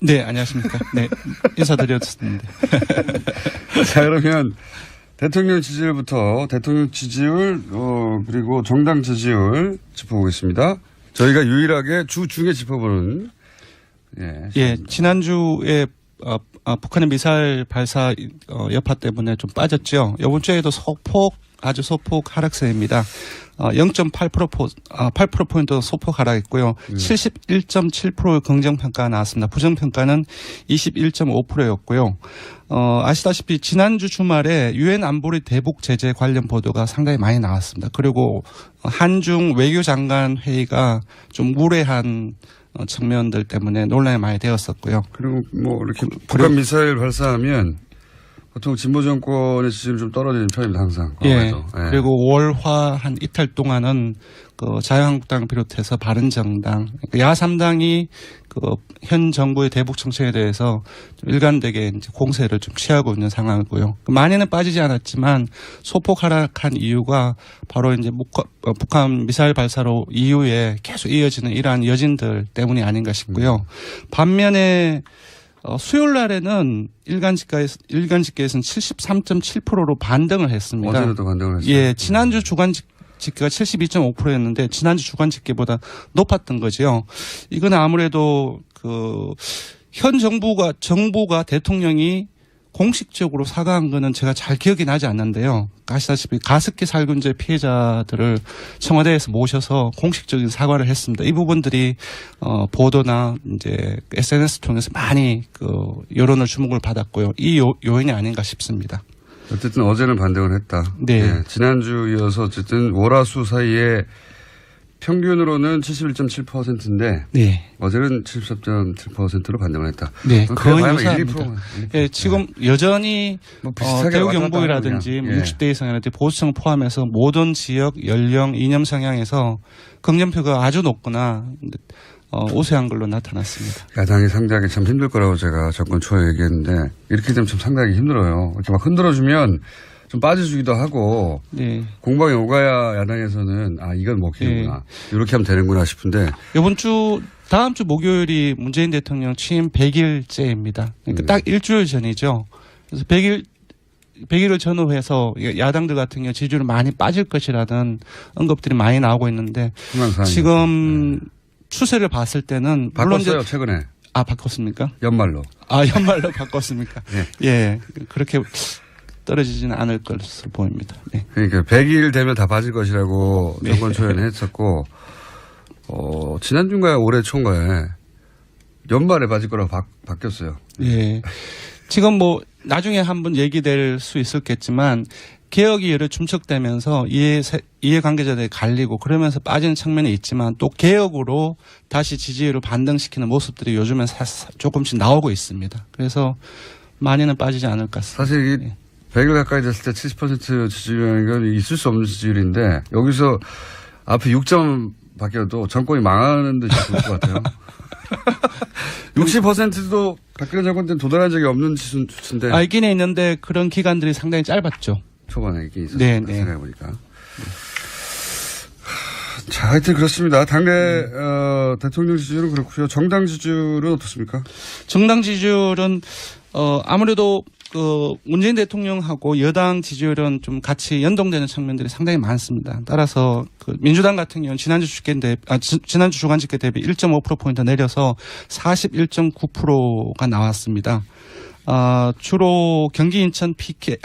네, 안녕하십니까. 네, 인사드렸습니다. 자, 그러면 대통령 지지율부터 대통령 지지율, 그리고 정당 지지율 짚어보겠습니다. 저희가 유일하게 주 중에 짚어보는. 예, 지난주에 북한의 미사일 발사 여파 때문에 좀 빠졌죠. 이번 주에도 아주 소폭 하락세입니다. 8%포인트 소폭 하락했고요. 71.7%의 긍정평가가 나왔습니다. 부정평가는 21.5%였고요. 아시다시피 지난주 주말에 유엔 안보리 대북 제재 관련 보도가 상당히 많이 나왔습니다. 그리고 한중 외교장관 회의가 좀 무례한 측면들 때문에 논란이 많이 되었었고요. 그리고 뭐 이렇게 북한 미사일 발사하면 보통 진보 정권의 지지율이 좀 떨어지는 편입니다, 항상. 예. 그리고 월화 한 이틀 동안은 그 자유한국당을 비롯해서 바른정당, 야3당이 그 현 정부의 대북 정책에 대해서 좀 일관되게 이제 공세를 좀 취하고 있는 상황이고요. 많이는 빠지지 않았지만 소폭 하락한 이유가 바로 이제 북한 미사일 발사로 이후에 계속 이어지는 이러한 여진들 때문이 아닌가 싶고요. 반면에 수요일 날에는 일간 집계에서는 73.7%로 반등을 했습니다. 어제도 반등을 했어요. 예, 지난주 주간 집계가 72.5%였는데 지난주 주간 집계보다 높았던 거죠. 이건 아무래도 현 정부가 대통령이 공식적으로 사과한 거는 제가 잘 기억이 나지 않는데요. 아시다시피 가습기 살균제 피해자들을 청와대에서 모셔서 공식적인 사과를 했습니다. 이 부분들이 보도나 이제 SNS 통해서 많이 여론을 주목을 받았고요. 이 요인이 아닌가 싶습니다. 어쨌든 어제는 반등을 했다. 네. 네. 지난주 이어서 어쨌든 월화수 사이에 평균으로는 71.7%인데 네. 어제는 73.7%로 반등을 했다. 네, 거의 유사합니다. 1-2%. 예, 지금 여전히 뭐 대우경보이라든지 60대 이상이라든지 보수층을 포함해서 모든 지역, 연령, 이념 성향에서 긍정표가 아주 높거나 우세한 걸로 나타났습니다. 야당이 상대하기 참 힘들 거라고 제가 정권 초에 얘기했는데 이렇게 되면 참 상대하기 힘들어요. 이렇게 막 흔들어주면 좀 빠져주기도 하고 네. 공방이 오가야 야당에서는 이건 먹히는구나. 네. 이렇게 하면 되는구나 싶은데 다음 주 목요일이 문재인 대통령 취임 100일째입니다. 그러니까 딱 일주일 전이죠. 그래서 100일을 전후해서 야당들 같은 경우 지지율이 많이 빠질 것이라는 언급들이 많이 나오고 있는데 지금 추세를 봤을 때는 바꿨어요 최근에. 바꿨습니까? 연말로. 연말로 바꿨습니까? 네. 예, 그렇게 떨어지지는 않을 것으로 보입니다. 네. 그러니까 100일 되면 다 빠질 것이라고 정권 초에는 했었고 지난주인가요? 올해 초인가요? 연말에 빠질 거라고 바뀌었어요. 예. 지금 뭐 나중에 한번 얘기될 수 있었겠지만 개혁이 여러 축적되면서 이해관계자들이 갈리고 그러면서 빠지는 측면이 있지만 또 개혁으로 다시 지지율을 반등시키는 모습들이 요즘엔 조금씩 나오고 있습니다. 그래서 많이는 빠지지 않을 것 같습니다. 사실 이 100일 가까이 됐을 때 70% 지지율이라는 건 있을 수 없는 지지율인데 여기서 앞에 6점 바뀌어도 정권이 망하는 듯이 보일 것 같아요. 60%도 박근혜 정권 때는 도달한 적이 없는 수치인데. 있긴 있는데 그런 기간들이 상당히 짧았죠. 초반에 이게 있었어요. 네. 생각해보니까. 자, 하여튼 그렇습니다. 당내 대통령 지지율은 그렇고요. 정당 지지율은 어떻습니까? 정당 지지율은 아무래도 문재인 대통령하고 여당 지지율은 좀 같이 연동되는 측면들이 상당히 많습니다. 따라서 민주당 같은 경우는 지난주 주간 집계 대비 1.5%포인트 내려서 41.9%가 나왔습니다. 주로 경기 인천 PK,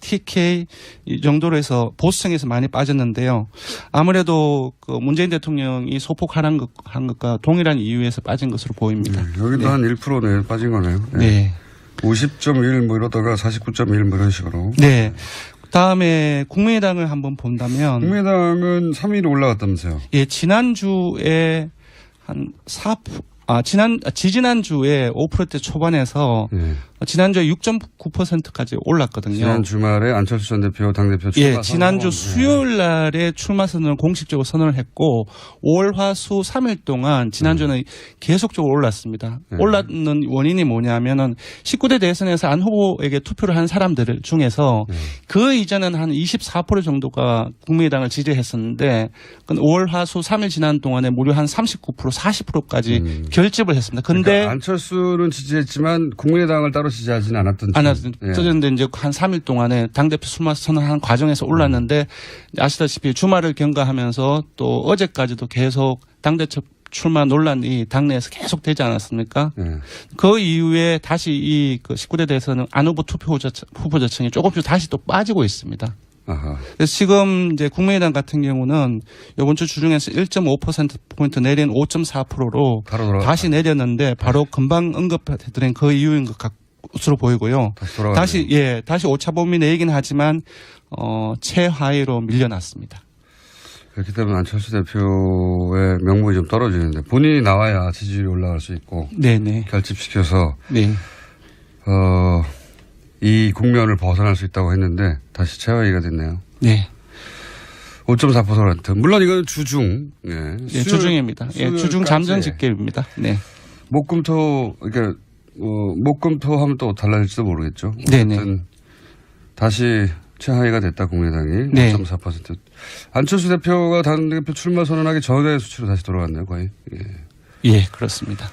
TK 이 정도로 해서 보수층에서 많이 빠졌는데요. 아무래도 문재인 대통령이 소폭 하락한 것과 동일한 이유에서 빠진 것으로 보입니다. 여기도 한 1%네 빠진 거네요. 네. 50.1 뭐 이러다가 49.1 뭐 이런 식으로. 네. 그다음에 국민의당을 한번 본다면 국민의당은 3위로 올라갔다면서요. 예, 지난주에 한 지지난주에 5%대 초반에서 지난주에 6.9%까지 올랐거든요. 지난 주말에 안철수 전 대표 당대표 출마 예, 지난주 수요일 날에 출마 선언을 공식적으로 선언을 했고 5월 화수 3일 동안 지난주는 계속적으로 올랐습니다. 올랐는 원인이 뭐냐면은 19대 대선에서 안 후보에게 투표를 한 사람들 중에서 그 이전은 한 24% 정도가 국민의당을 지지했었는데 5월 화수 3일 지난 동안에 무려 한 39%, 40%까지 결집을 했습니다. 근데 그러니까 안철수는 지지했지만 국민의당을 따로 지지하지는 않았던. 그런데 이제 한 3일 동안에 당대표 출마 선언한 과정에서 올랐는데 아시다시피 주말을 경과하면서 또 어제까지도 계속 당대표 출마 논란이 당내에서 계속 되지 않았습니까? 그 이후에 다시 이 19대 대선은 안 후보 투표 후보자층이 조금씩 다시 또 빠지고 있습니다. 아하. 그래서 지금 이제 국민의당 같은 경우는 이번 주 주중에서 1.5%포인트 내린 5.4%로 다시 내렸는데 바로 금방 언급해드린 그 이유인 것 것으로 보이고요. 다시 오차범위 내이긴 하지만 최하위로 밀려났습니다. 그렇기 때문에 안철수 대표의 명분이 좀 떨어지는데 본인이 나와야 지지율이 올라갈 수 있고 네네. 결집시켜서 네. 이 국면을 벗어날 수 있다고 했는데 다시 최하위가 됐네요. 네. 5.4%. 물론 이건 주중. 예. 네, 주중입니다. 예, 주중 잠정 집계입니다. 네. 목금토 그러니까 목금토 하면 또 달라질지도 모르겠죠. 네네. 다시 최하위가 됐다 국민의당이. 네. 5.4%. 안철수 대표가 당대표 출마 선언하기 전의 수치로 다시 돌아왔네요. 거의. 예, 그렇습니다.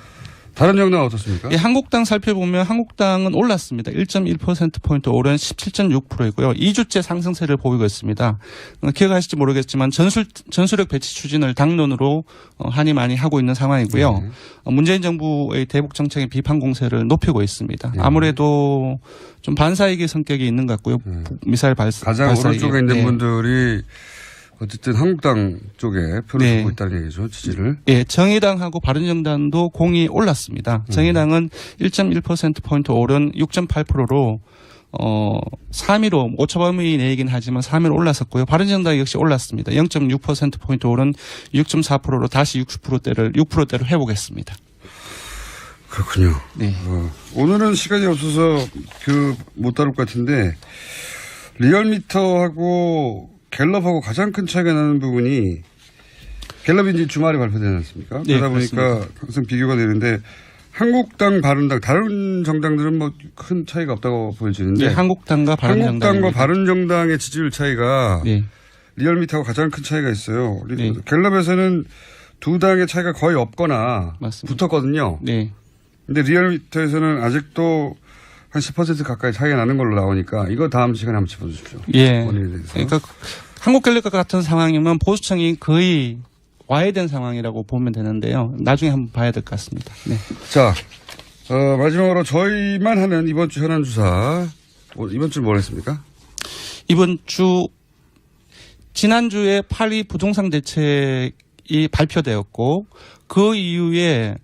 다른 정당은 어떻습니까? 예, 한국당 살펴보면 한국당은 올랐습니다. 1.1%포인트 오른 17.6%이고요. 2주째 상승세를 보이고 있습니다. 기억하실지 모르겠지만 전술핵 배치 추진을 당론으로 한이 많이 하고 있는 상황이고요. 문재인 정부의 대북 정책의 비판 공세를 높이고 있습니다. 아무래도 좀 반사이기 성격이 있는 것 같고요. 미사일 가장 오른쪽에 있는 분들이 어쨌든 한국당 쪽에 표를 주고 있다는 얘기죠. 지지를. 예, 정의당하고 바른정당도 공이 올랐습니다. 정의당은 1.1%포인트 오른 6.8%로 3위로 오차범위 내이긴 하지만 3위로 올랐었고요. 바른정당 역시 올랐습니다. 0.6%포인트 오른 6.4%로 다시 6%대를 회복했습니다. 그렇군요. 네. 오늘은 시간이 없어서 못 다룰 것 같은데 리얼미터하고 갤럽하고 가장 큰 차이가 나는 부분이 갤럽이 이제 주말에 발표되지 않습니까? 네, 그러다 보니까 그렇습니다. 항상 비교가 되는데 바른당, 다른 정당들은 뭐 큰 차이가 없다고 보여지는데 네, 한국당과 바른정당의 지지율 차이가 리얼미터하고 가장 큰 차이가 있어요. 갤럽에서는 두 당의 차이가 거의 없거나 붙었거든요. 네. 근데 리얼미터에서는 아직도 한 10% 가까이 차이가 나는 걸로 나오니까 이거 다음 시간에 한번 짚어주십시오. 예. 그러니까 한국갤럽과 같은 상황이면 보수층이 거의 와해된 상황이라고 보면 되는데요. 나중에 한번 봐야 될 것 같습니다. 네. 자, 마지막으로 저희만 하는 이번 주 현안 주사. 이번 주 뭘 했습니까? 이번 주 지난주에 8.2 부동산 대책이 발표되었고 그 이후에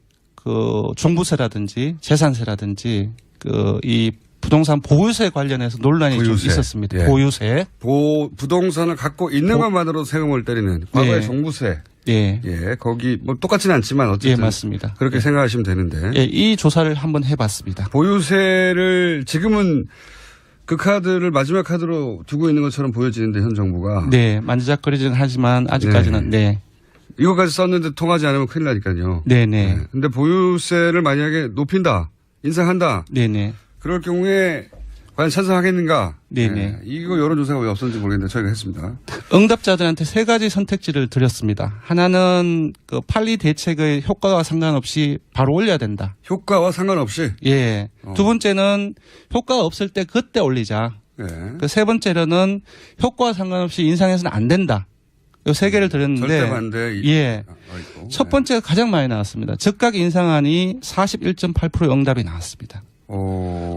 종부세라든지 재산세라든지 이 부동산 보유세 관련해서 논란이 좀 있었습니다. 예. 보유세. 부동산을 갖고 있는 것만으로 세금을 때리는 과거의 종부세. 예. 예. 거기 뭐 똑같지는 않지만 어쨌든. 예, 맞습니다. 그렇게 생각하시면 되는데. 예, 이 조사를 한번 해봤습니다. 보유세를 지금은 그 카드를 마지막 카드로 두고 있는 것처럼 보여지는데 현 정부가. 네. 만지작거리지는 하지만 아직까지는 이거까지 썼는데 통하지 않으면 큰일 나니까요. 네네. 근데 보유세를 만약에 높인다. 인상한다. 네네. 그럴 경우에 과연 찬성하겠는가? 네네. 이거 여론조사가 왜 없었는지 모르겠는데 저희가 했습니다. 응답자들한테 세 가지 선택지를 드렸습니다. 하나는 8.2 대책의 효과와 상관없이 바로 올려야 된다. 효과와 상관없이? 예. 두 번째는 효과가 없을 때 그때 올리자. 예. 세 번째로는 효과와 상관없이 인상해서는 안 된다. 이 세 개를 드렸는데. 절대 반대. 예. 첫 번째가 가장 많이 나왔습니다. 즉각 인상안이 41.8% 응답이 나왔습니다.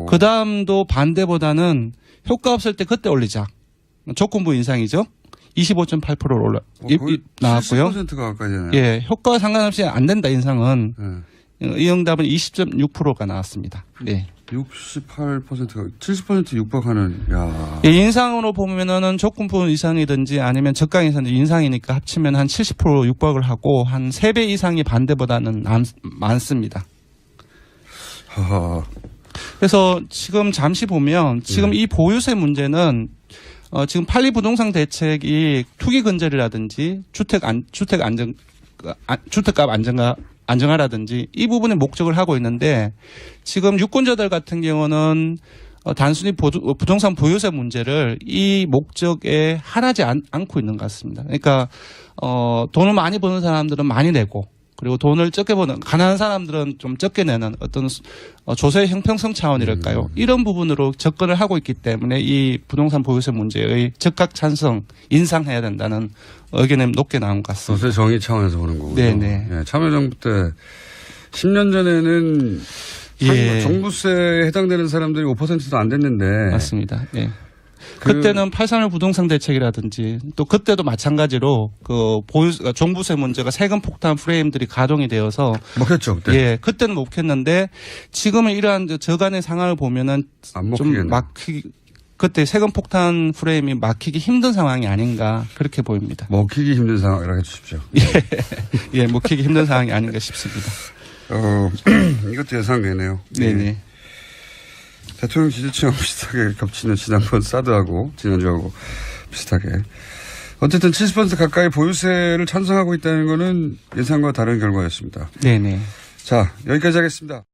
그 다음도 반대보다는 효과 없을 때 그때 올리자. 조건부 인상이죠. 25.8%로 나왔고요. 70%가 가까이 되네요. 예. 효과와 상관없이 안 된다 인상은. 이 응답은 20.6%가 나왔습니다. 네. 68%가 70% 육박하는. 야. 예, 인상으로 보면은 조건부 이상이든지 아니면 적각 이상이든지 인상이니까 합치면 한 70% 육박을 하고 한 3배 이상이 반대보다는 많습니다. 그래서 지금 잠시 보면 지금 이 보유세 문제는 지금 판리 부동산 대책이 투기 근절이라든지 주택값 안정화라든지 이 부분에 목적을 하고 있는데 지금 유권자들 같은 경우는 단순히 부동산 보유세 문제를 이 목적에 할하지 않고 있는 것 같습니다. 그러니까 돈을 많이 버는 사람들은 많이 내고 그리고 돈을 적게 버는 가난한 사람들은 좀 적게 내는 어떤 조세의 형평성 차원이랄까요. 이런 부분으로 접근을 하고 있기 때문에 이 부동산 보유세 문제의 적극 찬성 인상해야 된다는 의견이 높게 나온 것 같습니다. 조세 정의 차원에서 보는 거군요. 네네. 예, 참여정부 때 10년 전에는 종부세에 해당되는 사람들이 5%도 안 됐는데. 맞습니다. 예. 그때는 831 부동산 대책이라든지 또 그때도 마찬가지로 종부세 문제가 세금 폭탄 프레임들이 가동이 되어서 먹혔죠 그때. 예, 그때는 먹혔는데 지금은 이러한 저간의 상황을 보면은 좀 그때 세금 폭탄 프레임이 막히기 힘든 상황이 아닌가 그렇게 보입니다. 먹히기 힘든 상황이라고 해주십시오. 예, 먹히기 힘든 상황이 아닌가 싶습니다. 이것도 예상되네요. 네네. 대통령 지지층하고 비슷하게 겹치는 지난번 사드하고 지난주하고 비슷하게. 어쨌든 70% 가까이 보유세를 찬성하고 있다는 것은 예상과 다른 결과였습니다. 네네. 자, 여기까지 하겠습니다.